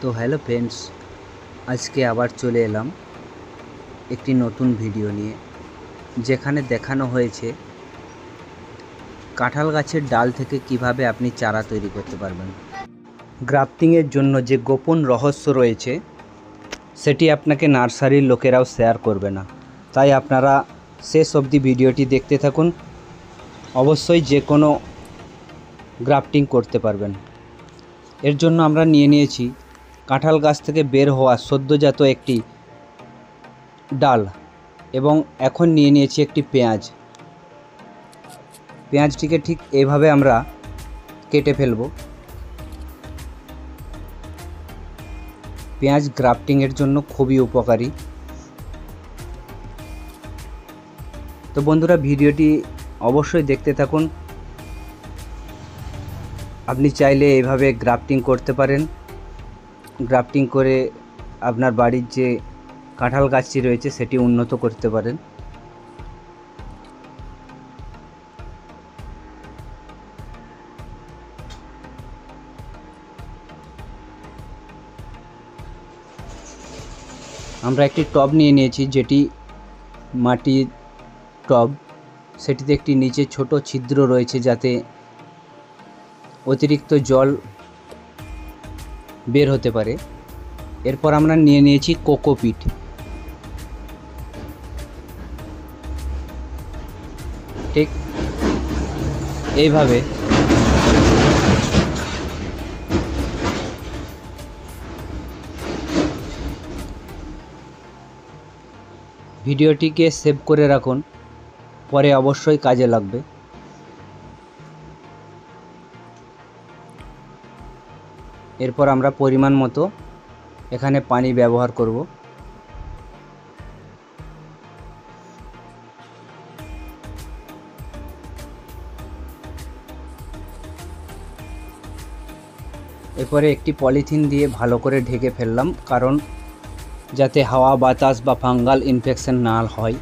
তো hello friends, আজকে আবার চলে এলাম একটি নতুন ভিডিও নিয়ে, যেখানে দেখানো হয়েছে কাঁঠাল গাছের ডাল থেকে কিভাবে আপনি চারা তৈরি করতে পারবেন। গ্রাফটিংয়ের জন্য যে গোপন রহস্য রয়েছে সেটি আপনাকে নার্সারির লোকেরাও শেয়ার করবে না, তাই আপনারা শেষ অবধি ভিডিওটি দেখতে থাকুন। অবশ্যই যে কোনো গ্রাফটিং করতে পারবেন। এর জন্য আমরা নিয়েছি কাঁঠাল গাছ থেকে বের হওয়া সদ্যজাত একটি ডাল, এবং এখন নিয়েছি একটি পেঁয়াজটিকে ঠিক এইভাবে আমরা কেটে ফেলব। পেঁয়াজ গ্রাফটিংয়ের জন্য খুবই উপকারী। তো বন্ধুরা, ভিডিওটি অবশ্যই দেখতে থাকুন। আপনি চাইলে এইভাবে গ্রাফটিং করতে পারেন। গ্রাফটিং করে আপনার বাড়ির যে কাঁঠাল গাছটি রয়েছে সেটি উন্নত করতে পারেন। আমরা একটি টব নিয়েছি, যেটি মাটির টব। সেটিতে একটি নিচে ছোট ছিদ্র রয়েছে যাতে অতিরিক্ত জল বের হতে পারে। এরপর আমরা নিয়েছি কোকোপিট। ঠিক এইভাবে ভিডিওটিকে সেভ করে রাখুন, পরে অবশ্যই কাজে লাগবে। এরপর আমরা পরিমাণ মতো এখানে পানি ব্যবহার করব। এরপরে একটি পলিথিন দিয়ে ভালো করে ঢেকে ফেললাম, কারণ যাতে হাওয়া বাতাস বা ফাঙ্গাল ইনফেকশন না হয়।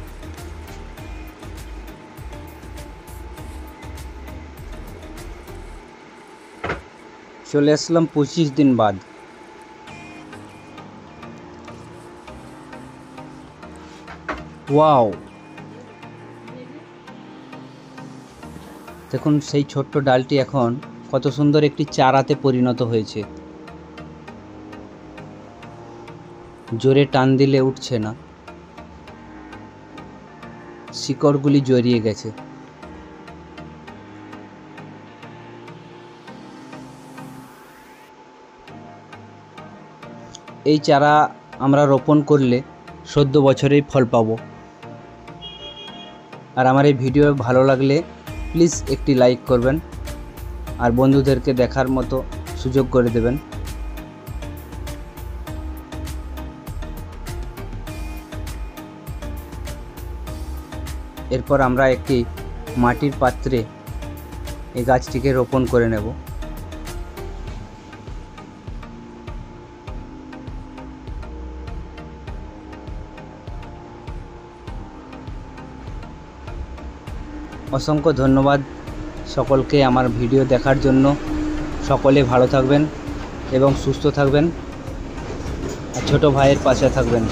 চলে আসলাম 25 দিন বাদ। ওয়াও, দেখুন সেই ছোট্ট ডালটি এখন কত সুন্দর একটি চারাতে পরিণত হয়েছে। জোরে টান দিলে উঠছে না, শিকড়গুলি জড়িয়ে গেছে। এই চারা আমরা রোপণ করলে 14 বছরেই ফল পাবো। আর আমার এই ভিডিও ভালো লাগলে প্লিজ একটি লাইক করবেন, আর বন্ধুদেরকে দেখার মতো সুযোগ করে দেবেন। এরপর আমরা একটি মাটির পাত্রে এই গাছটিকে রোপণ করে নেব। অসংখ্য ধন্যবাদ সকলকে আমার ভিডিও দেখার জন্য। সকলে ভালো থাকবেন এবং সুস্থ থাকবেন, আর ছোট ভাইয়ের পাশে থাকবেন।